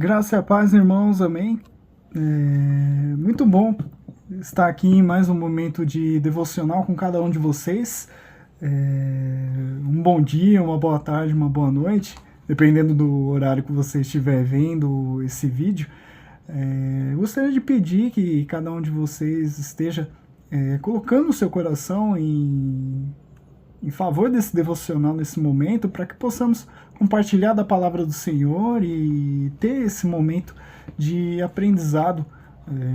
Graça e a paz, irmãos, amém. Muito bom estar aqui em mais um momento de devocional com cada um de vocês. Um bom dia, uma boa tarde, uma boa noite, dependendo do horário que você estiver vendo esse vídeo. Gostaria de pedir que cada um de vocês esteja colocando o seu coração em favor desse devocional nesse momento, para que possamos compartilhar da palavra do Senhor e ter esse momento de aprendizado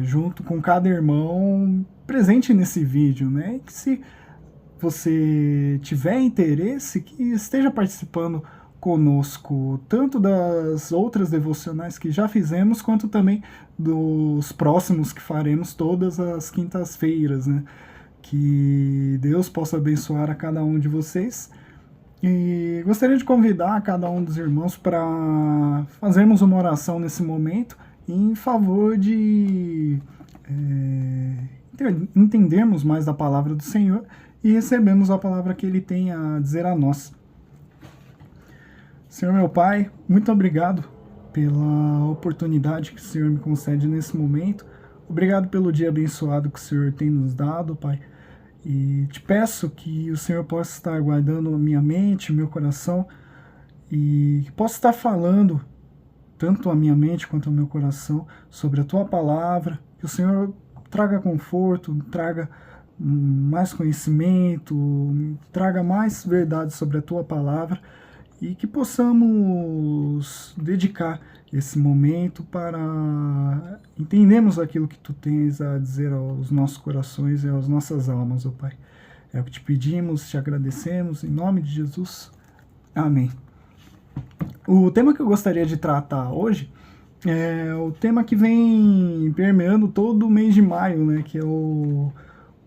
junto com cada irmão presente nesse vídeo, né? E que se você tiver interesse, que esteja participando conosco, tanto das outras devocionais que já fizemos, quanto também dos próximos que faremos todas as quintas-feiras, né? Que Deus possa abençoar a cada um de vocês. E gostaria de convidar cada um dos irmãos para fazermos uma oração nesse momento em favor de entendermos mais da palavra do Senhor e recebermos a palavra que Ele tem a dizer a nós. Senhor meu Pai, muito obrigado pela oportunidade que o Senhor me concede nesse momento. Obrigado pelo dia abençoado que o Senhor tem nos dado, Pai. E te peço que o Senhor possa estar guardando a minha mente, o meu coração, e que possa estar falando, tanto a minha mente quanto o meu coração, sobre a Tua palavra, que o Senhor traga conforto, traga mais conhecimento, traga mais verdade sobre a Tua palavra, e que possamos dedicar esse momento para entendermos aquilo que Tu tens a dizer aos nossos corações e às nossas almas, ó Pai. É o que te pedimos, te agradecemos, em nome de Jesus. Amém. O tema que eu gostaria de tratar hoje é o tema que vem permeando todo o mês de maio, né, que é o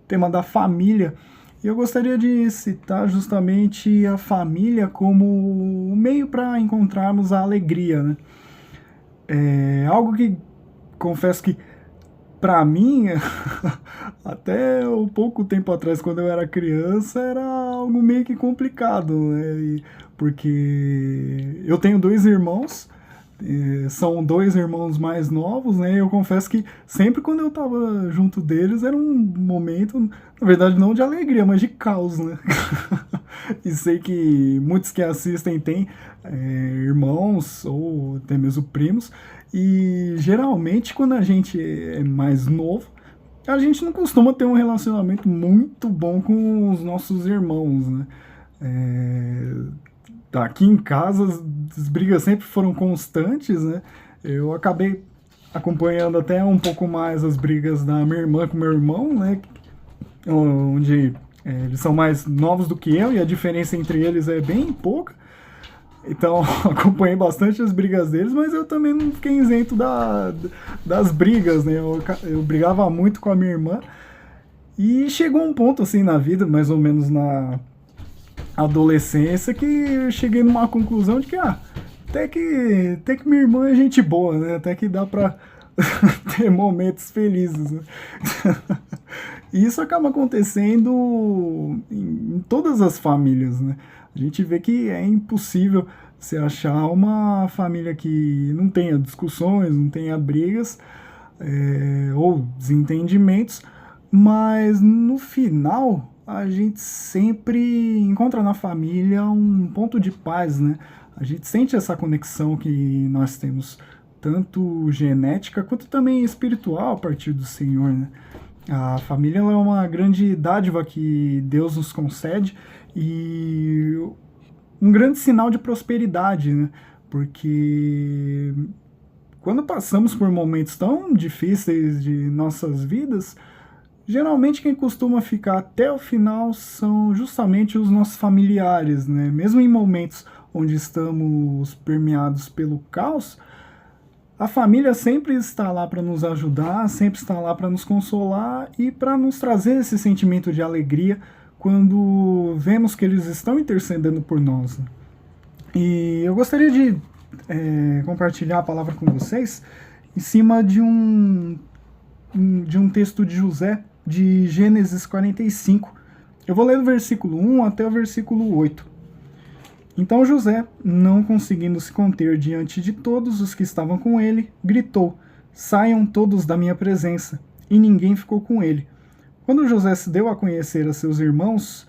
tema da família. E eu gostaria de citar justamente a família como um meio para encontrarmos a alegria, né? Algo que, confesso que, para mim, até um pouco tempo atrás, quando eu era criança, era algo meio que complicado, né? Porque eu tenho dois irmãos, são dois irmãos mais novos, né? Eu confesso que sempre quando eu tava junto deles era um momento, na verdade não de alegria, mas de caos, né? E sei que muitos que assistem têm irmãos ou até mesmo primos, e geralmente quando a gente é mais novo, a gente não costuma ter um relacionamento muito bom com os nossos irmãos, né? Aqui em casa as brigas sempre foram constantes, né? Eu acabei acompanhando até um pouco mais as brigas da minha irmã com meu irmão, né? Onde eles são mais novos do que eu e a diferença entre eles é bem pouca. Então acompanhei bastante as brigas deles, mas eu também não fiquei isento das brigas, né? Eu brigava muito com a minha irmã e chegou um ponto assim na vida, mais ou menos na adolescência, que eu cheguei numa conclusão de que até que minha irmã é gente boa, né? Até que dá pra ter momentos felizes, né? E isso acaba acontecendo em todas as famílias, né? A gente vê que é impossível você achar uma família que não tenha discussões, não tenha brigas ou desentendimentos, mas no final a gente sempre encontra na família um ponto de paz, né? A gente sente essa conexão que nós temos, tanto genética quanto também espiritual a partir do Senhor, né? A família é uma grande dádiva que Deus nos concede e um grande sinal de prosperidade, né? Porque quando passamos por momentos tão difíceis de nossas vidas, geralmente quem costuma ficar até o final são justamente os nossos familiares, né? Mesmo em momentos onde estamos permeados pelo caos, a família sempre está lá para nos ajudar, sempre está lá para nos consolar e para nos trazer esse sentimento de alegria quando vemos que eles estão intercedendo por nós. E eu gostaria de compartilhar a palavra com vocês em cima de um texto de José, de Gênesis 45. Eu vou ler do versículo 1 até o versículo 8. Então José, não conseguindo se conter diante de todos os que estavam com ele, gritou: Saiam todos da minha presença! E ninguém ficou com ele. Quando José se deu a conhecer a seus irmãos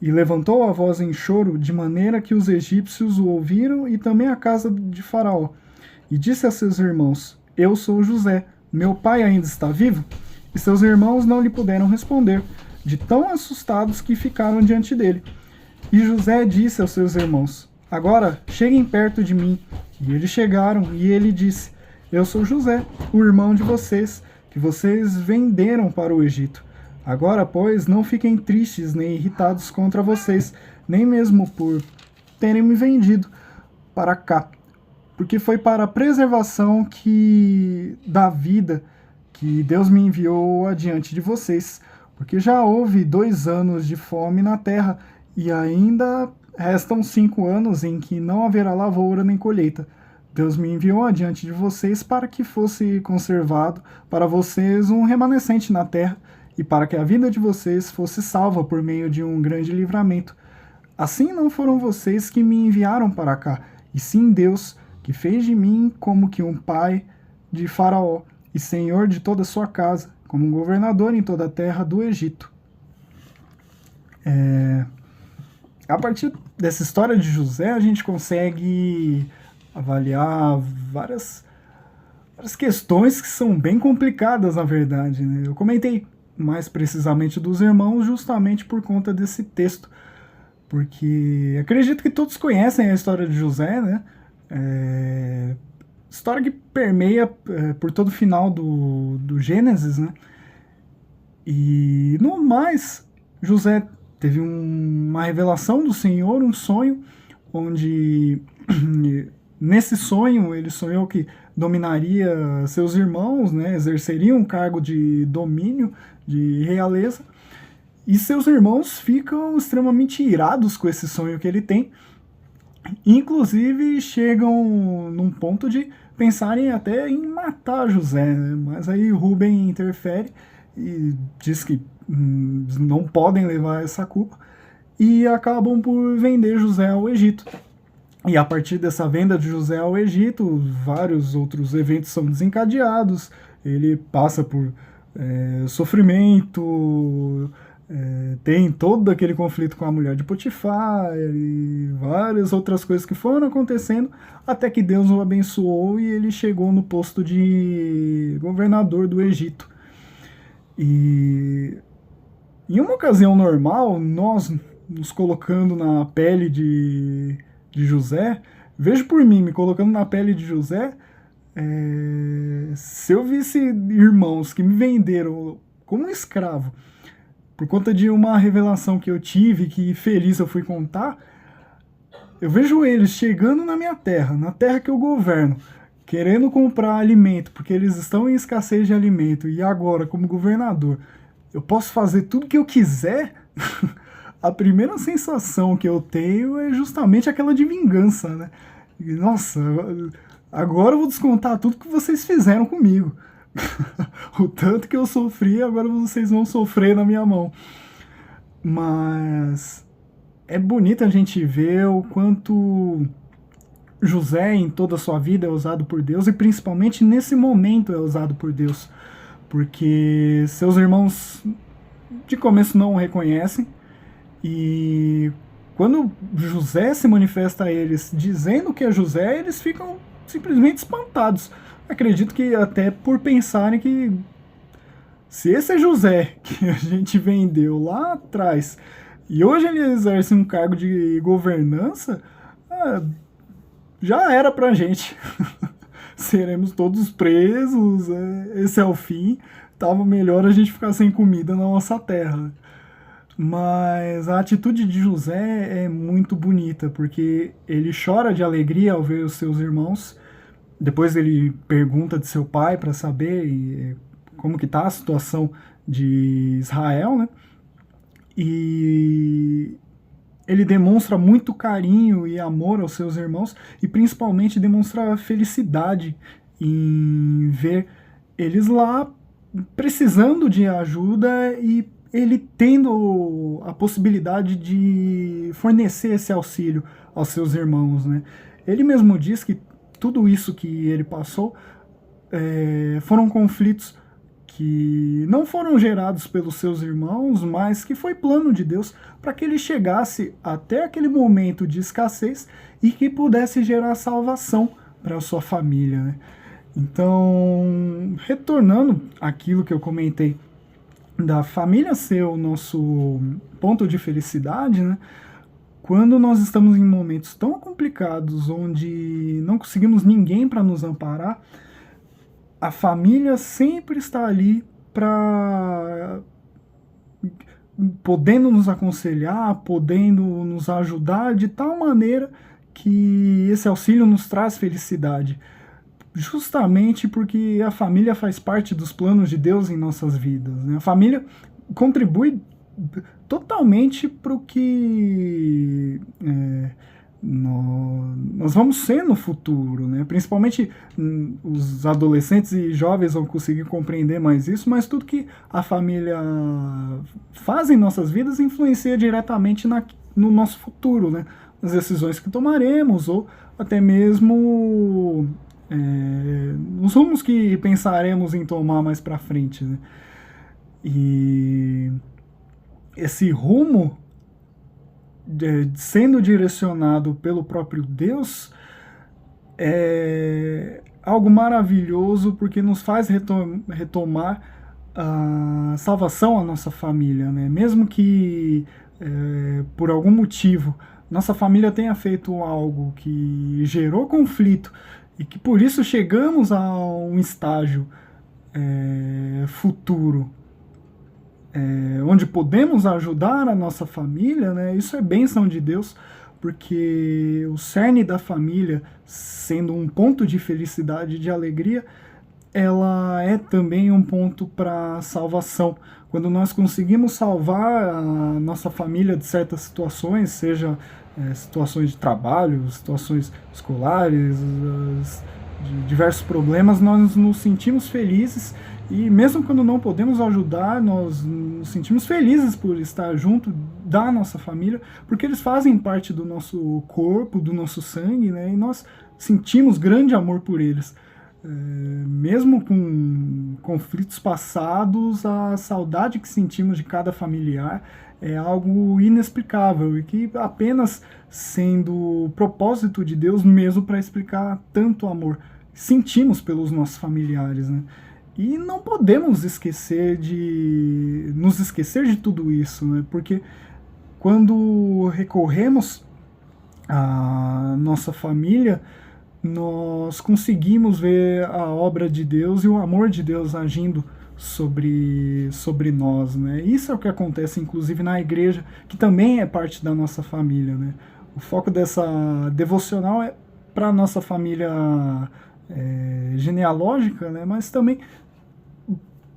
e levantou a voz em choro, de maneira que os egípcios o ouviram e também a casa de Faraó, e disse a seus irmãos: Eu sou José, meu pai ainda está vivo? E seus irmãos não lhe puderam responder, de tão assustados que ficaram diante dele. E José disse aos seus irmãos: Agora cheguem perto de mim. E eles chegaram, e ele disse: Eu sou José, o irmão de vocês, que vocês venderam para o Egito. Agora, pois, não fiquem tristes nem irritados contra vocês, nem mesmo por terem me vendido para cá, porque foi para a preservação da vida que Deus me enviou adiante de vocês, porque já houve 2 anos de fome na terra, e ainda restam 5 anos em que não haverá lavoura nem colheita. Deus me enviou adiante de vocês para que fosse conservado para vocês um remanescente na terra, e para que a vida de vocês fosse salva por meio de um grande livramento. Assim não foram vocês que me enviaram para cá, e sim Deus, que fez de mim como que um pai de Faraó, e senhor de toda a sua casa, como um governador em toda a terra do Egito. A partir dessa história de José, a gente consegue avaliar várias questões que são bem complicadas, na verdade, né? Eu comentei mais precisamente dos irmãos justamente por conta desse texto, porque acredito que todos conhecem a história de José, né? História que permeia por todo o final do Gênesis, né? E no mais, José teve uma revelação do Senhor, um sonho, onde nesse sonho ele sonhou que dominaria seus irmãos, né, exerceria um cargo de domínio, de realeza, e seus irmãos ficam extremamente irados com esse sonho que ele tem, inclusive chegam num ponto de pensarem até em matar José, né? Mas aí Rubem interfere e diz que não podem levar essa culpa, e acabam por vender José ao Egito. E a partir dessa venda de José ao Egito, vários outros eventos são desencadeados, ele passa por sofrimento, tem todo aquele conflito com a mulher de Potifar, e várias outras coisas que foram acontecendo, até que Deus o abençoou e ele chegou no posto de governador do Egito. E em uma ocasião normal, nós nos colocando na pele de José, vejo por mim, me colocando na pele de José, se eu visse irmãos que me venderam como um escravo, por conta de uma revelação que eu tive, que feliz eu fui contar, eu vejo eles chegando na minha terra, na terra que eu governo, querendo comprar alimento, porque eles estão em escassez de alimento, e agora, como governador, eu posso fazer tudo que eu quiser. A primeira sensação que eu tenho é justamente aquela de vingança, né? E, nossa, agora eu vou descontar tudo que vocês fizeram comigo. O tanto que eu sofri, agora vocês vão sofrer na minha mão. Mas é bonito a gente ver o quanto José, em toda a sua vida, é usado por Deus, e principalmente nesse momento é usado por Deus, porque seus irmãos de começo não o reconhecem, e quando José se manifesta a eles dizendo que é José, eles ficam simplesmente espantados. Acredito que até por pensarem que se esse é José que a gente vendeu lá atrás e hoje ele exerce um cargo de governança, já era pra gente. Seremos todos presos, esse é o fim. Tava melhor a gente ficar sem comida na nossa terra. Mas a atitude de José é muito bonita, porque ele chora de alegria ao ver os seus irmãos. Depois ele pergunta de seu pai para saber como que está a situação de Israel, né? E ele demonstra muito carinho e amor aos seus irmãos, e principalmente demonstra felicidade em ver eles lá precisando de ajuda e ele tendo a possibilidade de fornecer esse auxílio aos seus irmãos, né? Ele mesmo diz que tudo isso que ele passou foram conflitos que não foram gerados pelos seus irmãos, mas que foi plano de Deus para que ele chegasse até aquele momento de escassez e que pudesse gerar salvação para a sua família, né? Então, retornando àquilo que eu comentei da família ser o nosso ponto de felicidade, né? Quando nós estamos em momentos tão complicados, onde não conseguimos ninguém para nos amparar, a família sempre está ali para podendo nos aconselhar, podendo nos ajudar de tal maneira que esse auxílio nos traz felicidade. Justamente porque a família faz parte dos planos de Deus em nossas vidas, né? A família contribui totalmente para o que nós vamos ser no futuro, né? Principalmente os adolescentes e jovens vão conseguir compreender mais isso, mas tudo que a família faz em nossas vidas influencia diretamente no nosso futuro, né? Nas decisões que tomaremos ou até mesmo nos rumos que pensaremos em tomar mais para frente, né? E esse rumo sendo direcionado pelo próprio Deus é algo maravilhoso, porque nos faz retomar a salvação à nossa família, né? Mesmo que por algum motivo nossa família tenha feito algo que gerou conflito e que por isso chegamos a um estágio futuro onde podemos ajudar a nossa família, né? Isso é bênção de Deus, porque o cerne da família, sendo um ponto de felicidade e de alegria, ela é também um ponto para salvação. Quando nós conseguimos salvar a nossa família de certas situações, seja situações de trabalho, situações escolares, de diversos problemas, nós nos sentimos felizes. E mesmo quando não podemos ajudar, nós nos sentimos felizes por estar junto da nossa família, porque eles fazem parte do nosso corpo, do nosso sangue, né? E nós sentimos grande amor por eles. Mesmo com conflitos passados, a saudade que sentimos de cada familiar é algo inexplicável e que apenas sendo propósito de Deus mesmo para explicar tanto amor sentimos pelos nossos familiares, né? E não podemos nos esquecer de tudo isso, né? Porque quando recorremos à nossa família, nós conseguimos ver a obra de Deus e o amor de Deus agindo sobre nós, né? Isso é o que acontece, inclusive, na igreja, que também é parte da nossa família, né? O foco dessa devocional é para a nossa família genealógica, né? Mas também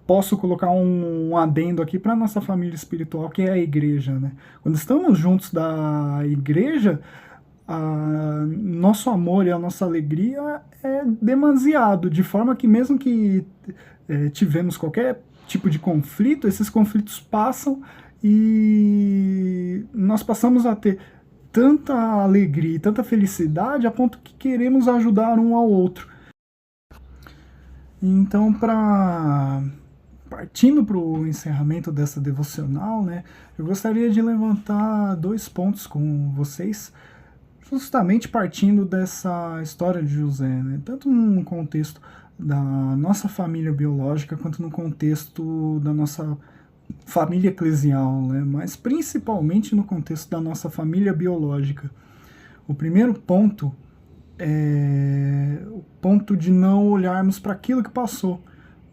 posso colocar um adendo aqui para a nossa família espiritual, que é a igreja, né? Quando estamos juntos da igreja, nosso amor e a nossa alegria é demasiado, de forma que mesmo que tivemos qualquer tipo de conflito, esses conflitos passam e nós passamos a ter tanta alegria e tanta felicidade a ponto que queremos ajudar um ao outro. Então, partindo para o encerramento dessa devocional, né, eu gostaria de levantar 2 pontos com vocês, justamente partindo dessa história de José, né, tanto no contexto da nossa família biológica, quanto no contexto da nossa família eclesial, né, mas principalmente no contexto da nossa família biológica. O primeiro ponto é o ponto de não olharmos para aquilo que passou,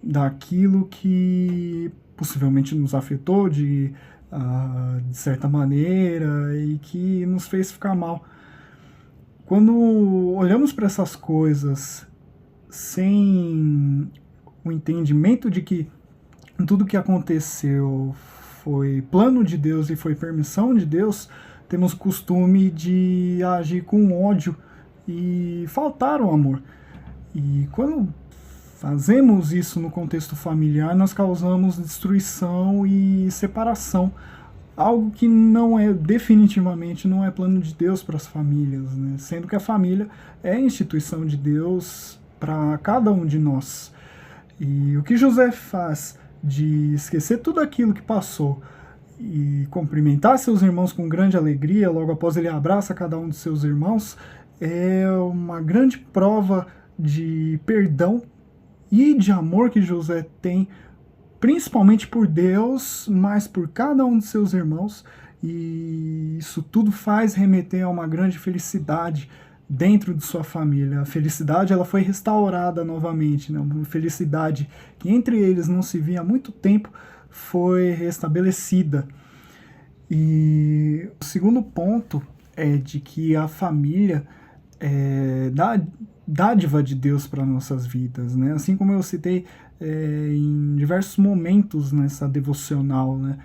daquilo que possivelmente nos afetou de certa maneira e que nos fez ficar mal. Quando olhamos para essas coisas sem o entendimento de que tudo que aconteceu foi plano de Deus e foi permissão de Deus, temos o costume de agir com ódio e faltar o amor. E quando fazemos isso no contexto familiar, nós causamos destruição e separação. Algo que não é, definitivamente, não é plano de Deus para as famílias, né? Sendo que a família é a instituição de Deus para cada um de nós. E o que José faz de esquecer tudo aquilo que passou e cumprimentar seus irmãos com grande alegria, logo após ele abraça cada um de seus irmãos, é uma grande prova de perdão e de amor que José tem, principalmente por Deus, mas por cada um de seus irmãos, e isso tudo faz remeter a uma grande felicidade dentro de sua família. A felicidade, ela foi restaurada novamente, né? Uma felicidade que entre eles não se via há muito tempo foi restabelecida. E o segundo ponto é de que a família é dádiva de Deus para nossas vidas, né? Assim como eu citei em diversos momentos nessa devocional, né?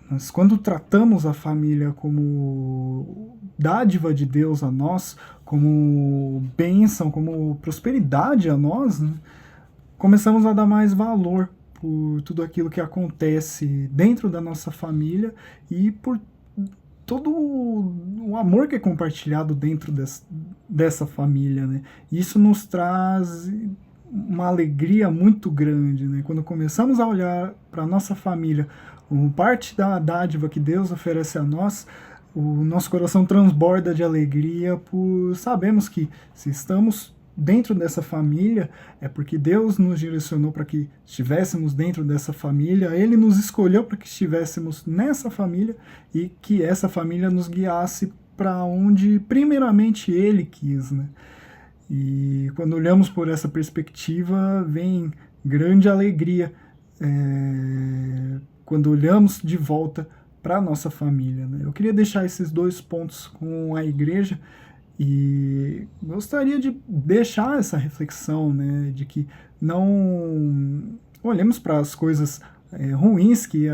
Mas quando tratamos a família como dádiva de Deus a nós, como bênção, como prosperidade a nós, né? Começamos a dar mais valor por tudo aquilo que acontece dentro da nossa família e por todo o amor que é compartilhado dentro dessa família, né? Isso nos traz uma alegria muito grande, né? Quando começamos a olhar para a nossa família como parte da dádiva que Deus oferece a nós, o nosso coração transborda de alegria por sabemos que se estamos dentro dessa família é porque Deus nos direcionou para que estivéssemos dentro dessa família, Ele nos escolheu para que estivéssemos nessa família e que essa família nos guiasse para onde primeiramente Ele quis, né? E quando olhamos por essa perspectiva, vem grande alegria quando olhamos de volta para a nossa família, né? Eu queria deixar esses dois pontos com a igreja e gostaria de deixar essa reflexão, né, de que não olhemos para as coisas ruins que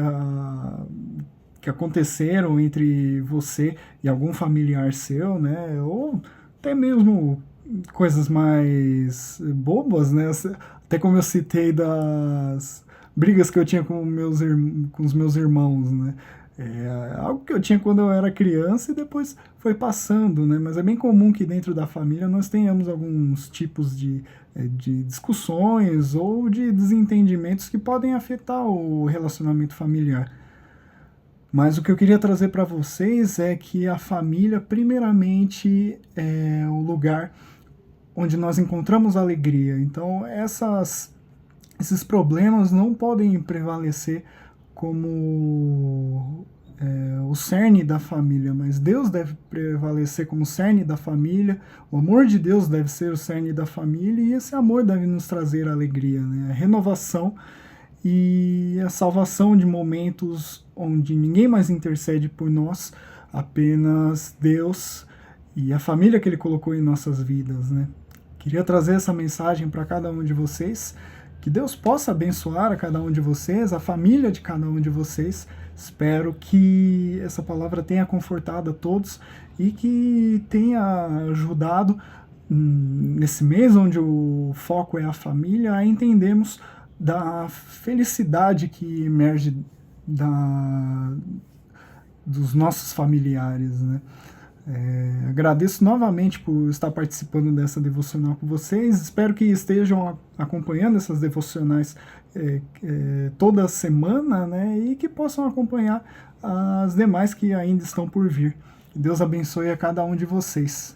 aconteceram entre você e algum familiar seu, né, ou até mesmo coisas mais bobas, né, até como eu citei das brigas que eu tinha com os meus irmãos, né. Algo que eu tinha quando eu era criança e depois foi passando, né? Mas é bem comum que dentro da família nós tenhamos alguns tipos de discussões ou de desentendimentos que podem afetar o relacionamento familiar. Mas o que eu queria trazer para vocês é que a família, primeiramente, é o lugar onde nós encontramos alegria. Então, esses problemas não podem prevalecer como o cerne da família, mas Deus deve prevalecer como cerne da família, o amor de Deus deve ser o cerne da família, e esse amor deve nos trazer alegria, né? A renovação e a salvação de momentos onde ninguém mais intercede por nós, apenas Deus e a família que Ele colocou em nossas vidas, né? Queria trazer essa mensagem para cada um de vocês, que Deus possa abençoar a cada um de vocês, a família de cada um de vocês. Espero que essa palavra tenha confortado a todos e que tenha ajudado nesse mês onde o foco é a família, a entendermos da felicidade que emerge dos nossos familiares, né? Agradeço novamente por estar participando dessa devocional com vocês. Espero que estejam acompanhando essas devocionais toda semana, né? E que possam acompanhar as demais que ainda estão por vir. Que Deus abençoe a cada um de vocês.